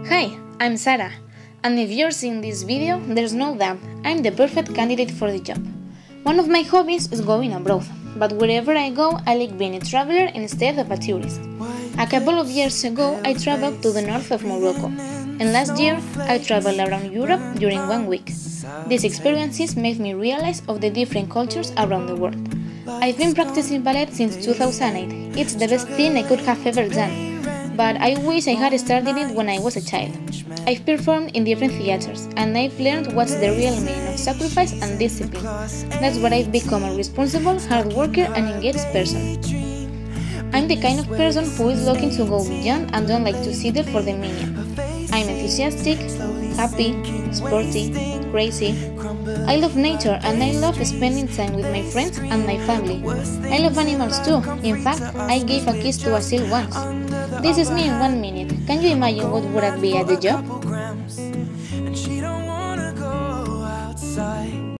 Hi, I'm Sarah, and if you're seeing this video, there's no doubt I'm the perfect candidate for the job. One of my hobbies is going abroad, but wherever I go, I like being a traveler instead of a tourist. A couple of years ago, I traveled to the north of Morocco, and last year, I traveled around Europe during 1 week. These experiences made me realize of the different cultures around the world. I've been practicing ballet since 2008. It's the best thing I could have ever done. But I wish I had started it when I was a child. I've performed in different theaters, and I've learned what's the real meaning of sacrifice and discipline. That's what I've become, a responsible, hard worker and engaged person. I'm the kind of person who is looking to go beyond and don't like to sit there for the minute. I'm enthusiastic, happy, sporty, crazy. I love nature and I love spending time with my friends and my family. I love animals too. In fact, I gave a kiss to a seal once. This is me in 1 minute. Can you imagine what would I be at the job?